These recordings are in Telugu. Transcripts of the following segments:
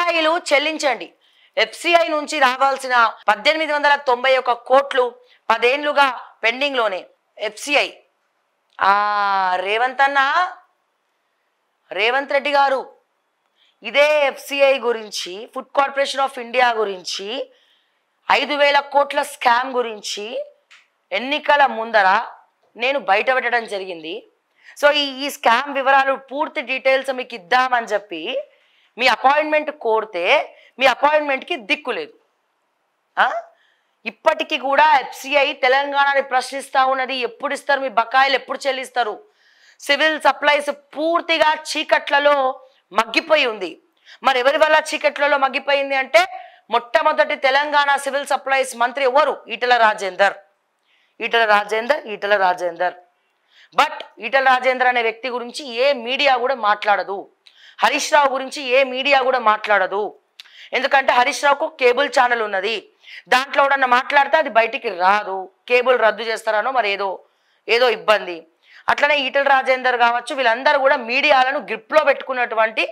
బకాయిలు చెల్లించండి. ఎఫ్సిఐ నుంచి రావాల్సిన 1891 కోట్లు 10 ఏళ్లుగా పెండింగ్ లోనే. ఎఫ్సిఐ రేవంత్ రెడ్డి గారు ఇదే ఎఫ్సిఐ గురించి, ఫుడ్ కార్పొరేషన్ ఆఫ్ ఇండియా గురించి, 5,000 కోట్ల స్కామ్ గురించి ఎన్నికల ముందర నేను బయట పెట్టడం జరిగింది. సో ఈ స్కామ్ వివరాలు పూర్తి డీటెయిల్స్ మీకు ఇద్దామని చెప్పి మీ అపాయింట్మెంట్ కోరితే మీ అపాయింట్మెంట్కి దిక్కు లేదు. ఇప్పటికీ కూడా ఎఫ్సిఐ తెలంగాణని ప్రశ్నిస్తూ ఉన్నది. ఎప్పుడు ఇస్తారు మీ బకాయిలు, ఎప్పుడు చెల్లిస్తారు? సివిల్ సప్లైస్ పూర్తిగా చీకట్లలో మగ్గిపోయి ఉంది. మరి ఎవరి వల్ల చీకట్లలో మగ్గిపోయింది అంటే మొట్టమొదటి తెలంగాణ సివిల్ సప్లైస్ మంత్రి ఎవరు? ఈటెల రాజేందర్. బట్ ఈటెల రాజేందర్ అనే వ్యక్తి గురించి ఏ మీడియా కూడా మాట్లాడదు. హరీష్ రావు గురించి ఏ మీడియా కూడా మాట్లాడదు. ఎందుకంటే హరీష్ రావుకు కేబుల్ ఛానల్ ఉన్నది. దాంట్లో ఎవడన్నా మాట్లాడితే అది బయటికి రాదు. కేబుల్ రద్దు చేస్తారనో మరి ఏదో ఇబ్బంది. అట్లనే ఈటెల రాజేందర్ కావచ్చు, వీళ్ళందరూ కూడా మీడియాలను గ్రిప్లో పెట్టుకున్నటువంటి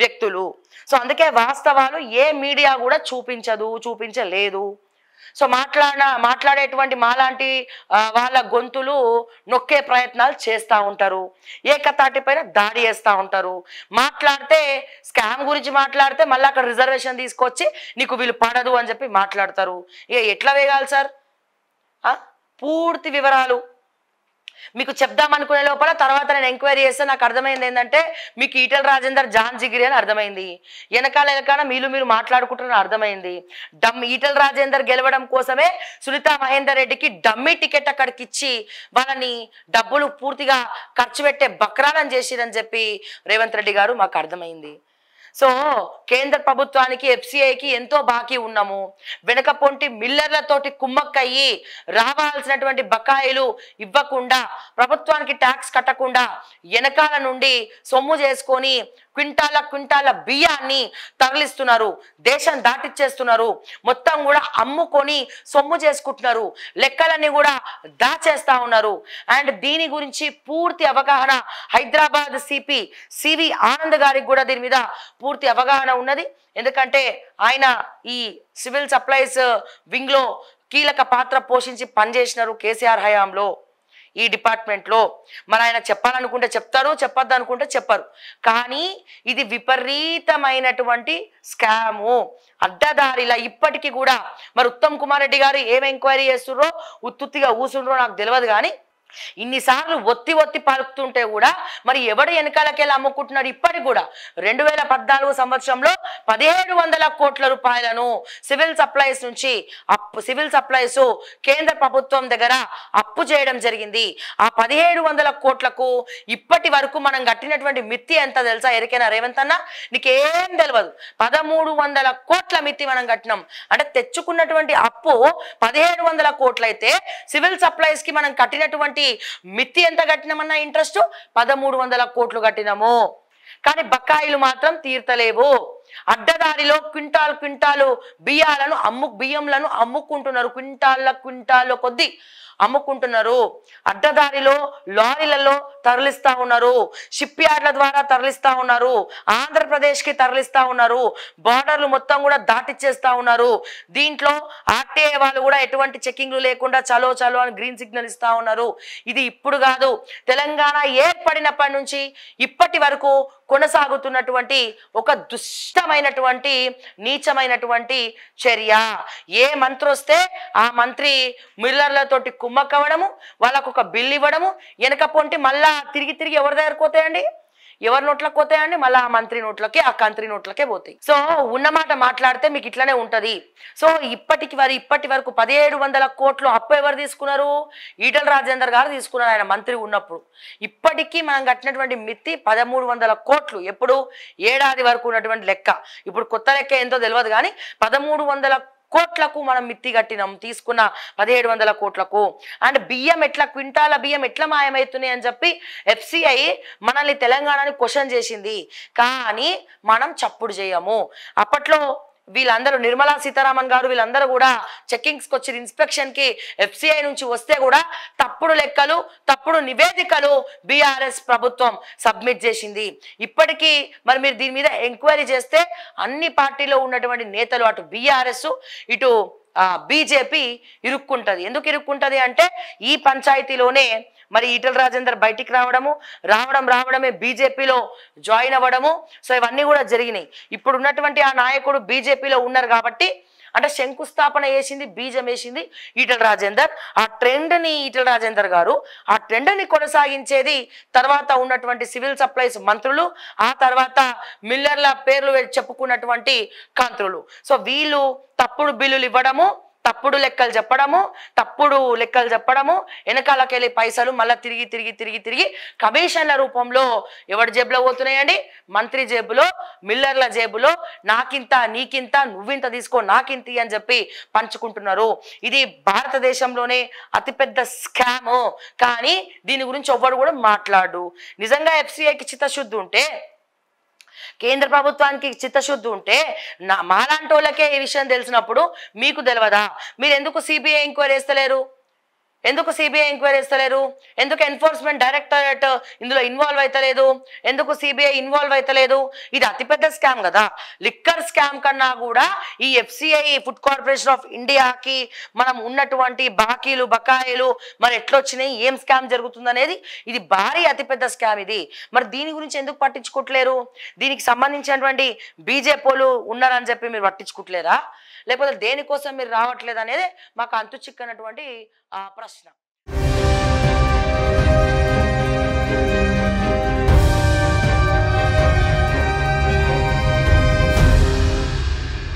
వ్యక్తులు. సో అందుకే వాస్తవాలు ఏ మీడియా కూడా చూపించలేదు. సో మాట్లాడేటువంటి మాలాంటి వాళ్ళ గొంతులు నొక్కే ప్రయత్నాలు చేస్తూ ఉంటారు. ఏకతాటి పైన దాడి చేస్తూ ఉంటారు. మాట్లాడితే స్కామ్ గురించి మాట్లాడితే మళ్ళీ అక్కడ రిజర్వేషన్ తీసుకొచ్చి నీకు వీళ్ళు పడదు అని చెప్పి మాట్లాడతారు. ఎట్లా వేగాలి సార్? పూర్తి వివరాలు మీకు చెప్దామనుకునే లోపల తర్వాత నేను ఎంక్వైరీ చేస్తే నాకు అర్థమైంది ఏంటంటే మీకు ఈటెల రాజేందర్ జాన్ జిగిరి అని అర్థమైంది. వెనకాల మీరు మాట్లాడుకుంటారని అర్థమైంది. ఈటెల రాజేందర్ గెలవడం కోసమే సునీతా మహేందర్ రెడ్డికి డమ్మీ టికెట్ అక్కడికి ఇచ్చి వాళ్ళని డబ్బులు పూర్తిగా ఖర్చు పెట్టే బక్రాలను చేసిరని చెప్పి రేవంత్ రెడ్డి గారు మాకు అర్థమైంది. సో కేంద్ర ప్రభుత్వానికి ఎఫ్సిఐకి ఎంతో బాకీ ఉన్నాము. వెనకపోంటి మిల్లర్లతోటి కుమ్మక్కయ్యి రావాల్సినటువంటి బకాయిలు ఇవ్వకుండా, ప్రభుత్వానికి ట్యాక్స్ కట్టకుండా వెనకాల నుండి సొమ్ము చేసుకొని క్వింటాల బియ్యాన్ని తరలిస్తున్నారు. దేశం దాటిచ్చేస్తున్నారు. మొత్తం కూడా అమ్ముకొని సొమ్ము చేసుకుంటున్నారు. లెక్కలన్నీ కూడా దాచేస్తా ఉన్నారు. అండ్ దీని గురించి పూర్తి అవగాహన హైదరాబాద్ సివి ఆనంద్ గారికి కూడా దీని మీద పూర్తి అవగాహన ఉన్నది. ఎందుకంటే ఆయన ఈ సివిల్ సప్లైస్ వింగ్ లో కీలక పాత్ర పోషించి పనిచేసినారు కేసీఆర్ హయాంలో ఈ డిపార్ట్మెంట్లో. మరి ఆయన చెప్పాలనుకుంటే చెప్తారు, చెప్పొద్దు అనుకుంటే చెప్పరు. కానీ ఇది విపరీతమైనటువంటి స్కాము, అడ్డదారిలా ఇప్పటికీ కూడా. మరి ఉత్తమ్ కుమార్ రెడ్డి గారు ఏం ఎంక్వైరీ చేస్తున్నారో ఉత్తుత్తిగా ఊసుండ్రో నాకు తెలియదు. కానీ ఇన్నిసార్లు ఒత్తి పలుకుతుంటే కూడా మరి ఎవడు వెనకాలకెళ్ళి అమ్ముకుంటున్నాడు? ఇప్పటికి కూడా 2014 సంవత్సరంలో 1700 కోట్ల రూపాయలను సివిల్ సప్లైస్ నుంచి సివిల్ సప్లైస్ కేంద్ర ప్రభుత్వం దగ్గర అప్పు చేయడం జరిగింది. ఆ 1700 కోట్లకు ఇప్పటి వరకు మనం కట్టినటువంటి మిత్తి ఎంత తెలుసా? ఎరికైనా రేవంత్ అన్న? నీకేం తెలియదు. 1300 కోట్ల మిత్తి మనం కట్టినాం. అంటే తెచ్చుకున్నటువంటి అప్పు 1700 కోట్లయితే సివిల్ సప్లైస్ కి మనం కట్టినటువంటి మిత్తి ఎంత కట్టినామన్నా ఇంట్రెస్ట్ 1300 కోట్లు కట్టినాము. కానీ బకాయిలు మాత్రం తీర్తలేవు. అడ్డదారిలో క్వింటాలు బియ్యంలను అమ్ముకుంటున్నారు. క్వింటాల కొద్ది అమ్ముకుంటున్నారు. అడ్డదారిలో లారీలలో తరలిస్తా ఉన్నారు. షిప్ యార్డ్ల ద్వారా తరలిస్తా ఉన్నారు. ఆంధ్రప్రదేశ్కి తరలిస్తా ఉన్నారు. బార్డర్లు మొత్తం కూడా దాటిచ్చేస్తా ఉన్నారు. దీంట్లో ఆర్టీఐ వాళ్ళు కూడా ఎటువంటి చెకింగ్లు లేకుండా చలో అని గ్రీన్ సిగ్నల్ ఇస్తా ఉన్నారు. ఇది ఇప్పుడు కాదు, తెలంగాణ ఏర్పడినప్పటి నుంచి ఇప్పటి వరకు కొనసాగుతున్నటువంటి ఒక దుష్టమైనటువంటి నీచమైనటువంటి చర్య. ఏ మంత్రి వస్తే ఆ మంత్రి మిల్లర్లతోటి కుమ్మక్కవడము, వాళ్ళకు ఒక బిల్లు ఇవ్వడము, వెనక పొంటి మళ్ళా తిరిగి ఎవరి దగ్గరకు పోతాయండి? ఎవరి నోట్లకు పోతాయండి? మళ్ళీ ఆ మంత్రి నోట్లకి, ఆ కంత్రి నోట్లకే పోతాయి. సో ఉన్నమాట మాట్లాడితే మీకు ఇట్లనే ఉంటది. సో ఇప్పటి వరకు 1700 కోట్లు అప్పు ఎవరు తీసుకున్నారు? ఈటెల రాజేందర్ గారు తీసుకున్నారు ఆయన మంత్రి ఉన్నప్పుడు. ఇప్పటికీ మనం కట్టినటువంటి మిత్తి 1300 కోట్లు. ఎప్పుడు? ఏడాది వరకు ఉన్నటువంటి లెక్క. ఇప్పుడు కొత్త లెక్క ఎంతో తెలియదు. కానీ 1300 కోట్లకు మనం మిత్తి కట్టినాం, తీసుకున్న 1700 కోట్లకు. అండ్ బియ్యం ఎట్లా, క్వింటాల బియ్యం ఎట్లా మాయమవుతున్నాయి అని చెప్పి ఎఫ్సిఐ మనల్ని తెలంగాణని క్వశ్చన్ చేసింది. కానీ మనం చప్పుడు చేయము. అప్పట్లో వీళ్ళందరూ నిర్మలా సీతారామన్ గారు వీళ్ళందరూ కూడా చెక్కింగ్స్కి వచ్చి ఇన్స్పెక్షన్కి FCI నుంచి వస్తే కూడా తప్పుడు లెక్కలు తప్పుడు నివేదికలు బీఆర్ఎస్ ప్రభుత్వం సబ్మిట్ చేసింది. ఇప్పటికీ మరి మీరు దీని మీద ఎంక్వైరీ చేస్తే అన్ని పార్టీలో ఉన్నటువంటి నేతలు అటు బీఆర్ఎస్ ఇటు బీజేపీ ఇరుక్కుంటది. ఎందుకు ఇరుక్కుంటది అంటే ఈ పంచాయతీలోనే మరి ఈటల రాజేందర్ బయటికి రావడమే బీజేపీలో జాయిన్ అవ్వడము. సో ఇవన్నీ కూడా జరిగినాయి. ఇప్పుడు ఉన్నటువంటి ఆ నాయకుడు బీజేపీలో ఉన్నారు కాబట్టి అంటే శంకుస్థాపన వేసింది బీజం వేసింది ఈటల రాజేందర్. ఆ ట్రెండ్ని ఈటల రాజేందర్ గారు ఆ ట్రెండ్ని కొనసాగించేది తర్వాత ఉన్నటువంటి సివిల్ సప్లైస్ మంత్రులు, ఆ తర్వాత మిల్లర్ల పేర్లు చెప్పుకున్నటువంటి మంత్రులు. సో వీళ్ళు తప్పుడు బిల్లులు ఇవ్వడము, తప్పుడు లెక్కలు చెప్పడము, వెనకాలకెళ్ళి పైసలు మళ్ళీ తిరిగి కమిషన్ల రూపంలో ఎవరి జేబులో పోతున్నాయండి? మంత్రి జేబులో, మిల్లర్ల జేబులో. నాకింత నీకింత, నువ్వింత తీసుకో నాకింత అని చెప్పి పంచుకుంటున్నారు. ఇది భారతదేశంలోనే అతిపెద్ద స్కామ్. కానీ దీని గురించి ఎవ్వరు కూడా మాట్లాడు. నిజంగా FCIకి చిత్తశుద్ధి ఉంటే, కేంద్ర ప్రభుత్వానికి చిత్తశుద్ధి ఉంటే మాలాంటి వాళ్ళకే ఈ విషయం తెలిసినప్పుడు మీకు తెలియదా? మీరు ఎందుకు సిబిఐ ఎంక్వైరీ చేస్తలేరు? ఎందుకు ఎన్ఫోర్స్మెంట్ డైరెక్టరేట్ ఇందులో ఇన్వాల్వ్ అవుతలేదు? ఎందుకు సిబిఐ ఇన్వాల్వ్ అవుతలేదు? ఇది అతిపెద్ద స్కామ్ కదా. లిక్కర్ స్కామ్ కన్నా కూడా ఈ FCI ఫుడ్ కార్పొరేషన్ ఆఫ్ ఇండియాకి మనం ఉన్నటువంటి బకాయిలు మరి ఎట్లొచ్చినాయి, ఏం స్కామ్ జరుగుతుంది అనేది ఇది భారీ అతిపెద్ద స్కామ్ ఇది. మరి దీని గురించి ఎందుకు పట్టించుకోవట్లేరు? దీనికి సంబంధించినటువంటి బీజేపీలు ఉన్నారని చెప్పి మీరు పట్టించుకోవట్లేరా? లేకపోతే దేనికోసం మీరు రావట్లేదు అనేది మాకు అంతు చిక్కనటువంటి ప్రశ్న.